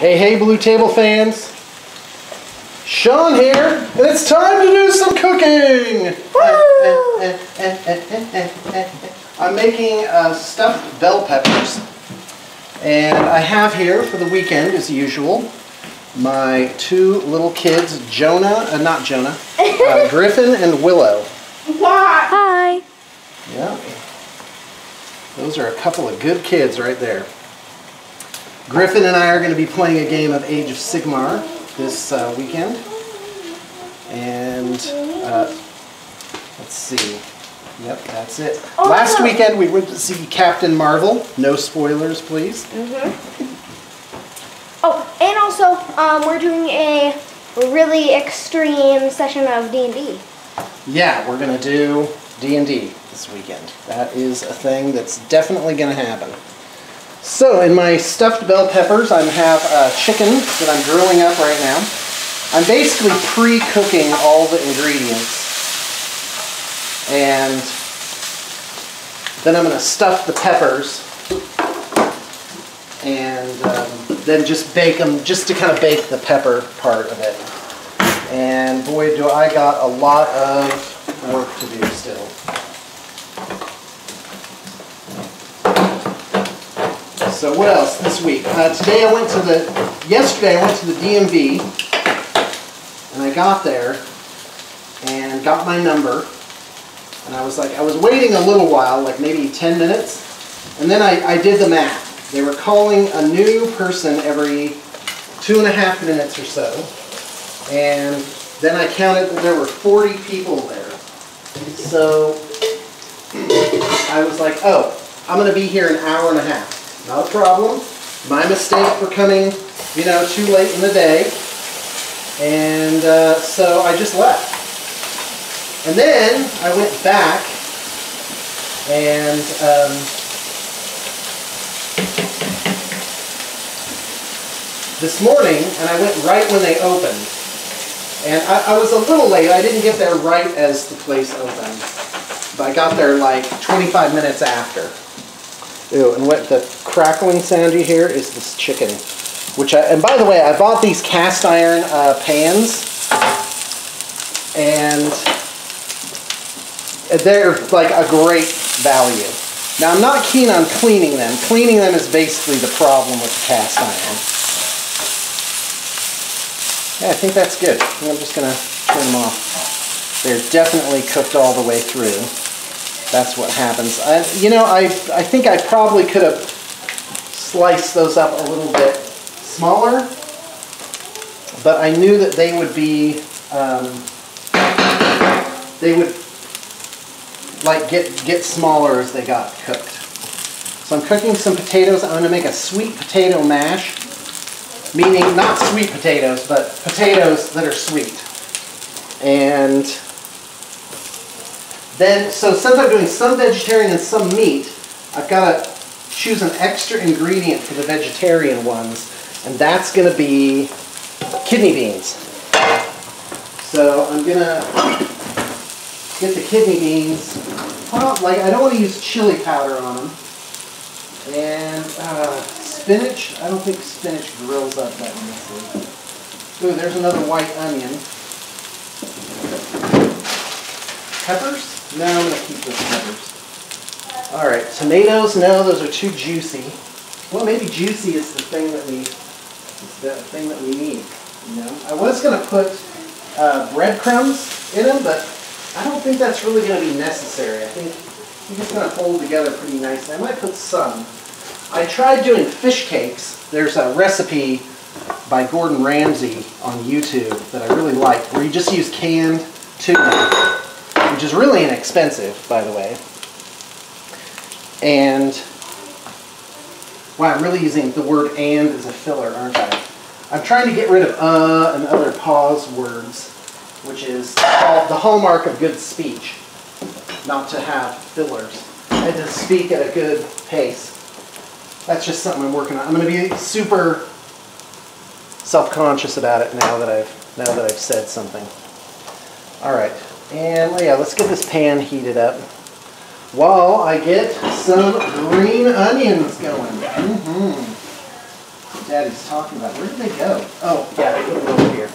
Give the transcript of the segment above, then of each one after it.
Hey, hey, Blue Table fans. Sean here, and it's time to do some cooking. I'm making stuffed bell peppers. And I have here for the weekend, as usual, my two little kids, Griffin and Willow. Hi. Yeah. Those are a couple of good kids right there. Griffin and I are going to be playing a game of Age of Sigmar this weekend. And let's see. Yep, that's it. Last weekend we went to see Captain Marvel. No spoilers, please. Oh, and also we're doing a really extreme session of D&D. Yeah, we're going to do D&D this weekend. That is a thing that's definitely going to happen. So, in my stuffed bell peppers, I have chicken that I'm grilling up right now. I'm basically pre-cooking all the ingredients. And then I'm going to stuff the peppers. And then just bake them, just to kind of bake the pepper part of it. And boy, do I got a lot of work to do still. So what else this week? Yesterday I went to the DMV, and I got there and got my number, and I was waiting a little while, like maybe 10 minutes, and then I did the math. They were calling a new person every 2.5 minutes or so, and then I counted that there were 40 people there. So I was like, oh, I'm going to be here an hour and a half. Not a problem. My mistake for coming, too late in the day. And so I just left. And then I went back and this morning, and I went right when they opened. And I was a little late. I didn't get there right as the place opened. But I got there like 25 minutes after. Ew, and what the crackling sound you hear is this chicken. And by the way, I bought these cast iron pans. And they're like a great value. Now I'm not keen on cleaning them. Cleaning them is basically the problem with the cast iron. Yeah, I think that's good. I'm just going to turn them off. They're definitely cooked all the way through. That's what happens. I think I probably could have sliced those up a little bit smaller, but I knew that they would be, get smaller as they got cooked. So I'm cooking some potatoes. I'm going to make a sweet potato mash, meaning not sweet potatoes, but potatoes that are sweet. And then, so since I'm doing some vegetarian and some meat, I've got to choose an extra ingredient for the vegetarian ones, and that's going to be kidney beans. So I'm going to get the kidney beans. I don't want to use chili powder on them. And spinach. I don't think spinach grills up that nicely. Ooh, there's another white onion. Peppers? No, I'm going to keep those peppers. Alright, tomatoes, no, those are too juicy. Well, maybe juicy is the thing that we need. I was going to put breadcrumbs in them, but I don't think that's really going to be necessary. I think it's going to hold together pretty nicely. I might put some. I tried doing fish cakes. There's a recipe by Gordon Ramsay on YouTube that I really liked, where you just use canned tuna, which is really inexpensive, by the way. And, wow, I'm really using the word "and" as a filler, aren't I? I'm trying to get rid of and other pause words, which is the hallmark of good speech, not to have fillers, and to speak at a good pace. That's just something I'm working on. I'm going to be super self-conscious about it now that I've said something. All right. And yeah, let's get this pan heated up while I get some green onions going. Daddy's talking about. Where did they go? Oh, yeah, they put them over here.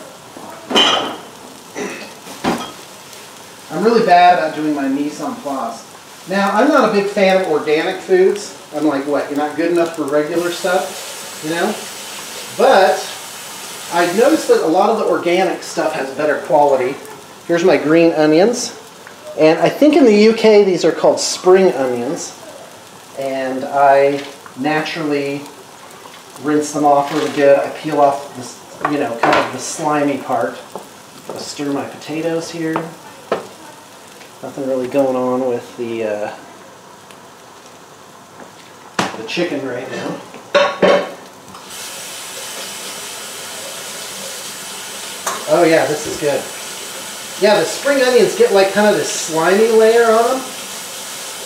I'm really bad about doing my mise en place. Now, I'm not a big fan of organic foods. I'm like, what, you're not good enough for regular stuff, you know? But I've noticed that a lot of the organic stuff has better quality. Here's my green onions. And I think in the UK these are called spring onions. And I naturally rinse them off really good. I peel off this, you know, kind of the slimy part. I'll stir my potatoes here. Nothing really going on with the chicken right now. Oh yeah, this is good. Yeah, the spring onions get like kind of this slimy layer on them.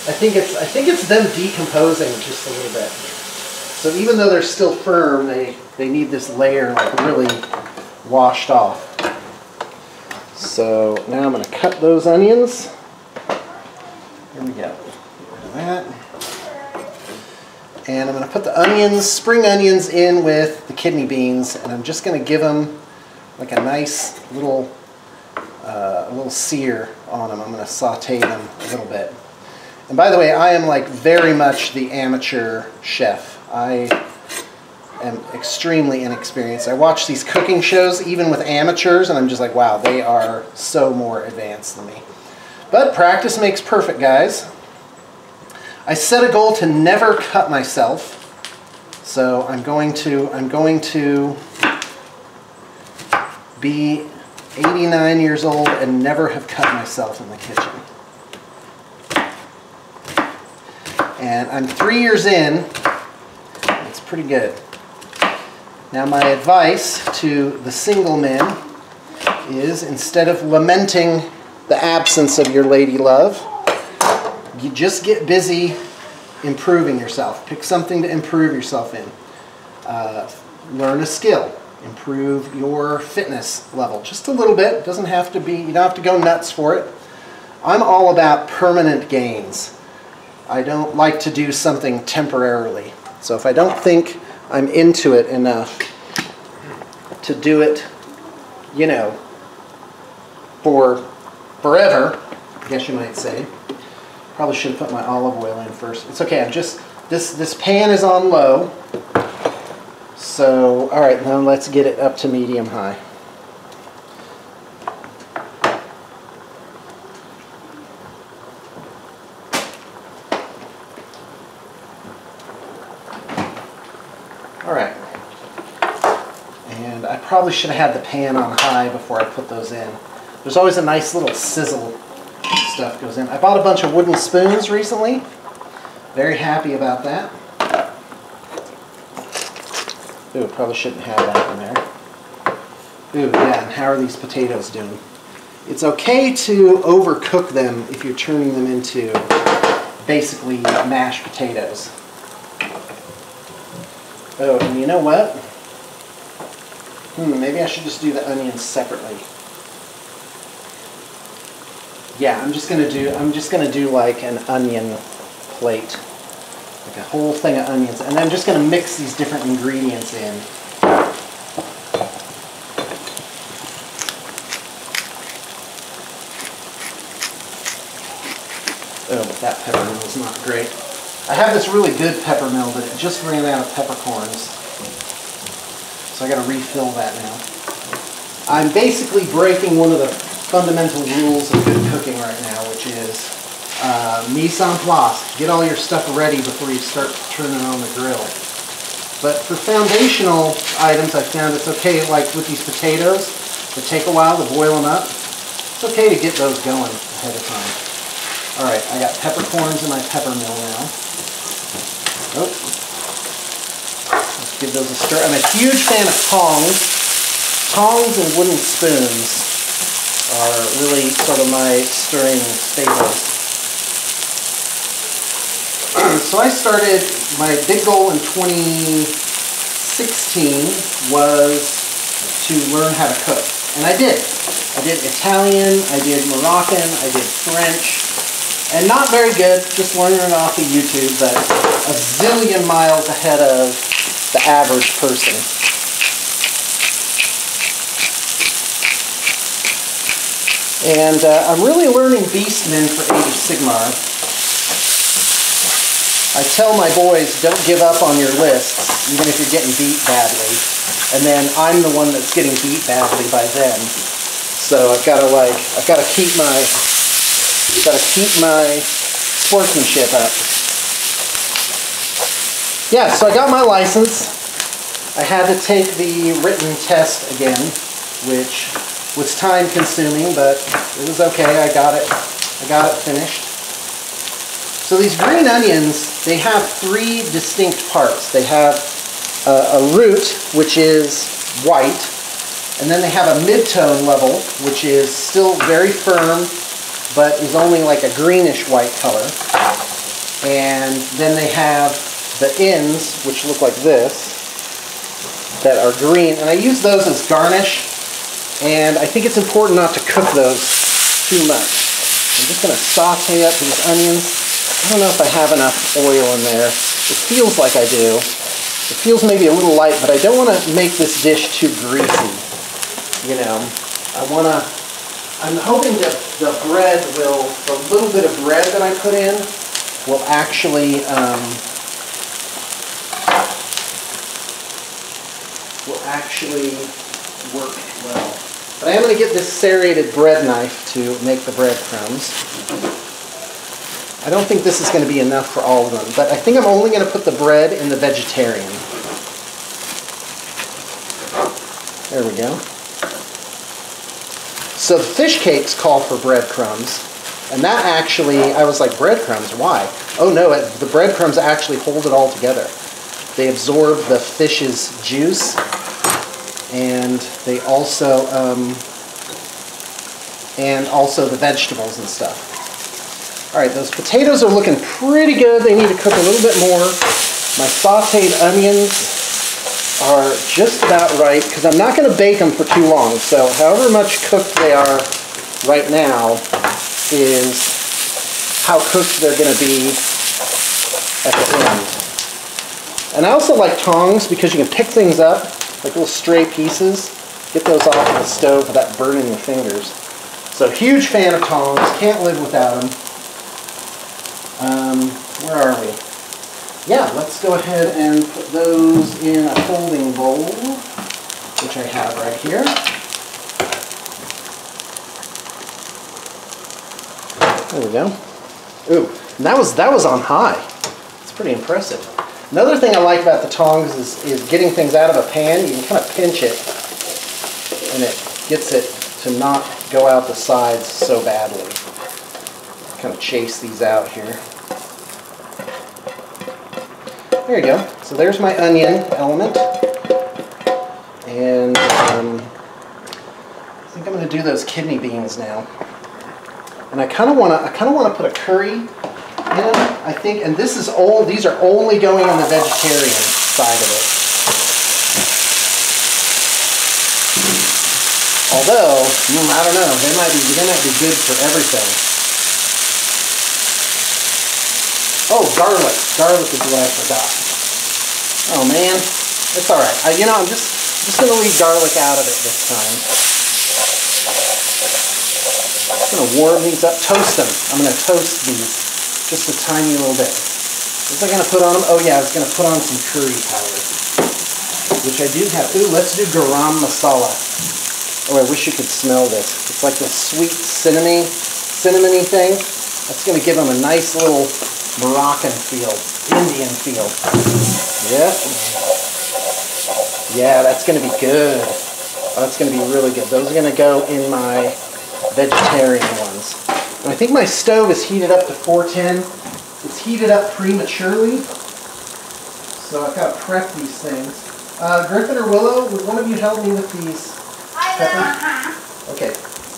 I think it's them decomposing just a little bit. So even though they're still firm, they need this layer like really washed off. So now I'm going to cut those onions. Here we go. Get rid of that. And I'm going to put the onions, spring onions, in with the kidney beans, and I'm just going to give them like a nice little sear on them. I'm going to saute them a little bit. And by the way, I am like very much the amateur chef. I am extremely inexperienced. I watch these cooking shows even with amateurs and I'm just like, wow, they are so more advanced than me. But practice makes perfect, guys. I set a goal to never cut myself. So I'm going to be 89 years old and never have cut myself in the kitchen. And I'm 3 years in. It's pretty good. Now my advice to the single men is, instead of lamenting the absence of your lady love, you just get busy improving yourself. Pick something to improve yourself in. Learn a skill. Improve your fitness level just a little bit. It doesn't have to be, you don't have to go nuts for it. I'm all about permanent gains. I don't like to do something temporarily. So if I don't think I'm into it enough to do it, you know, for forever, I guess you might say. Probably should have put my olive oil in first. It's okay, I'm just, this pan is on low. So, all right, now let's get it up to medium high. All right. And I probably should have had the pan on high before I put those in. There's always a nice little sizzle stuff goes in. I bought a bunch of wooden spoons recently. Very happy about that. Ooh, probably shouldn't have that in there. Ooh, yeah, and how are these potatoes doing? It's okay to overcook them if you're turning them into basically mashed potatoes. Oh, and you know what? Maybe I should just do the onions separately. Yeah, I'm just gonna do like an onion plate. Like a whole thing of onions, and I'm just going to mix these different ingredients in. Oh, but that pepper mill is not great. I have this really good pepper mill, but it just ran out of peppercorns. So I got to refill that now. I'm basically breaking one of the fundamental rules of good cooking right now, which is mise en place. Get all your stuff ready before you start turning on the grill. But for foundational items, I found it's okay, like with these potatoes, that take a while to boil them up. It's okay to get those going ahead of time. Alright, I got peppercorns in my pepper mill now. Oh. Let's give those a stir. I'm a huge fan of tongs. Tongs and wooden spoons are really sort of my stirring staples. So I started, my big goal in 2016 was to learn how to cook. And I did. I did Italian, I did Moroccan, I did French. And not very good, just learning it off of YouTube, but a zillion miles ahead of the average person. And I'm really learning Beastman for Age of Sigmar. I tell my boys, don't give up on your lists, even if you're getting beat badly. And then I'm the one that's getting beat badly by them. So I've got to keep my sportsmanship up. Yeah, so I got my license. I had to take the written test again, which was time consuming, but it was okay. I got it finished. So these green onions, they have 3 distinct parts. They have a root, which is white, and then they have a mid-tone level, which is still very firm, but is only like a greenish white color. And then they have the ends, which look like this, that are green. And I use those as garnish, and I think it's important not to cook those too much. I'm just going to saute up these onions. I don't know if I have enough oil in there. It feels like I do. It feels maybe a little light, but I don't want to make this dish too greasy. You know, I'm hoping that the bread will, the little bit of bread that I put in will actually work well. But I am going to get this serrated bread knife to make the breadcrumbs. I don't think this is going to be enough for all of them, but I think I'm only going to put the bread in the vegetarian. There we go. So the fish cakes call for breadcrumbs, and that actually, I was like, breadcrumbs, why? Oh no, the breadcrumbs actually hold it all together. They absorb the fish's juice, and they also the vegetables and stuff. All right, those potatoes are looking pretty good. They need to cook a little bit more. My sauteed onions are just about right, because I'm not going to bake them for too long. So however much cooked they are right now is how cooked they're going to be at the end. And I also like tongs because you can pick things up, like little stray pieces. Get those off of the stove without burning your fingers. So huge fan of tongs, can't live without them. Where are we? Yeah, let's go ahead and put those in a folding bowl, which I have right here. There we go. Ooh, and that was on high. It's pretty impressive. Another thing I like about the tongs is getting things out of a pan. You can kind of pinch it, and it gets it to not go out the sides so badly. Kind of chase these out here. There you go. So there's my onion element, and I think I'm going to do those kidney beans now. And I kind of want to put a curry in. I think, and these are only going on the vegetarian side of it. Although, I don't know, they might be good for everything. Oh, garlic. Garlic is what I forgot. Oh man, it's all right. I'm just going to leave garlic out of it this time. I'm going to warm these up, toast them. I'm going to toast these just a tiny little bit. What was I going to put on them? Oh yeah, I was going to put on some curry powder, which I do have. Ooh, let's do garam masala. Oh, I wish you could smell this. It's like this sweet cinnamony thing. That's going to give them a nice little Moroccan feel, Indian feel. Yep. Yeah, that's going to be good. Oh, that's going to be really good. Those are going to go in my vegetarian ones. And I think my stove is heated up to 410. It's heated up prematurely, so I've got to prep these things. Griffin or Willow, would one of you help me with these peppers? Okay,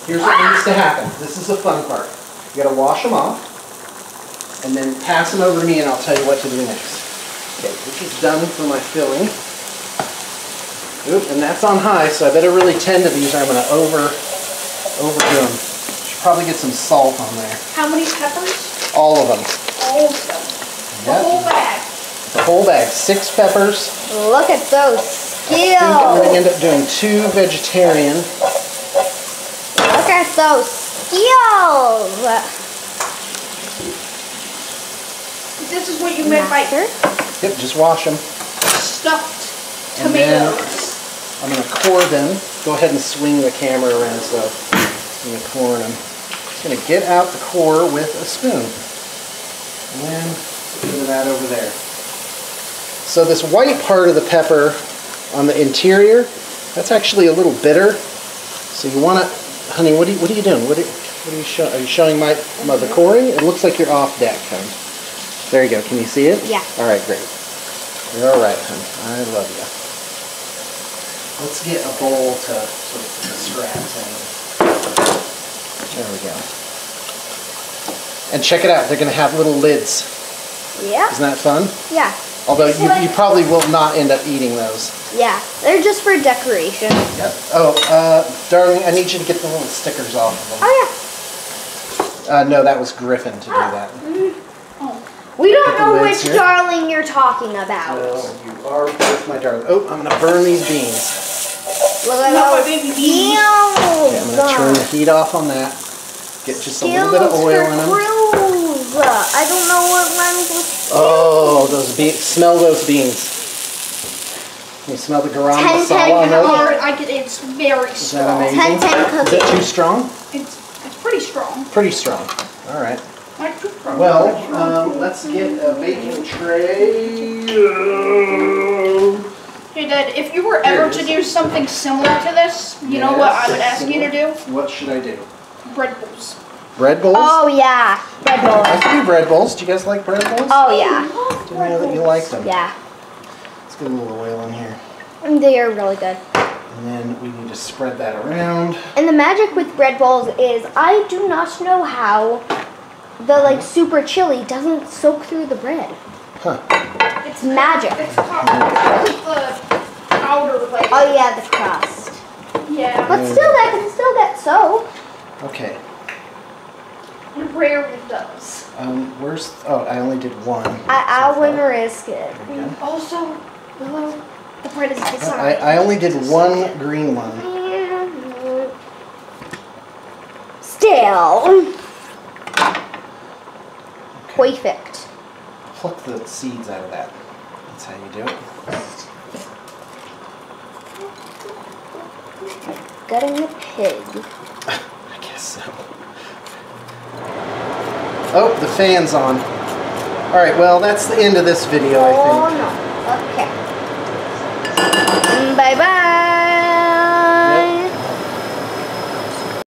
here's what needs to happen. This is the fun part. You got to wash them off, and then pass them over to me, and I'll tell you what to do next. Okay, this is done for my filling. Oop, and that's on high, so I better really tend to these, or I'm going to overdo them. Should probably get some salt on there. How many peppers? All of them. All of them. The whole bag. The whole bag, 6 peppers. Look at those I think I'm going to skills. end up doing 2 vegetarian. Look at those skills. This is what you meant by Yep, just wash them. stuffed And then tomatoes. I'm going to core them. Go ahead and swing the camera around so I'm going to core them. Just going to get out the core with a spoon. And then put that over there. So this white part of the pepper on the interior, that's actually a little bitter. So you want to, honey, what are you doing? What are you showing? Are you showing the coring? It looks like you're off deck, hon. There you go. Can you see it? Yeah. All right, great. You're all right, hon. I love you. Let's get a bowl to put the scraps in. There we go. And check it out. They're going to have little lids. Yeah. Isn't that fun? Yeah. Although you probably will not end up eating those. Yeah. They're just for decoration. Yep. Oh, darling, I need you to get the little stickers off of them. Oh yeah. No, that was Griffin to do that. We don't Put the know lids which here. darling you're talking about. Oh, you are both my darling. Oh, I'm going to burn these beans. Look at Not my those baby skills. Okay, I'm going to turn the heat off on that. Get just a little bit of oil in them. Cruise. I don't know what rhymes with. Oh, those beans. Smell those beans. Can you smell the garam 10, masala on those? It's very Is that strong. amazing? 10 Is that too strong? It's pretty strong. Pretty strong. All right. Like toothbrush. Well, let's get a baking tray. Hey Dad, if you were ever to do something similar to this, you know what I would ask you to do? What should I do? Bread bowls. Bread bowls? Oh yeah, bread bowls. I can do bread bowls. Do you guys like bread bowls? Oh yeah, Didn't know that you like them. yeah. Let's get a little oil in here. They are really good. And then we need to spread that around. And the magic with bread bowls is I do not know how the super chili doesn't soak through the bread. Huh. It's magic. It's the powder layer. Oh yeah, the crust. Yeah. But still, that can still get soaked. Okay. It rarely does. Where's... Oh, I only did one. I so wouldn't far. risk it. There we go. Also, the bread is designed. I only did one green one. Still. Perfect. Pluck the seeds out of that. That's how you do it. Gutting the pig. I guess so. Oh, the fan's on. Alright, well, that's the end of this video, I think. Oh no. Okay. Bye bye.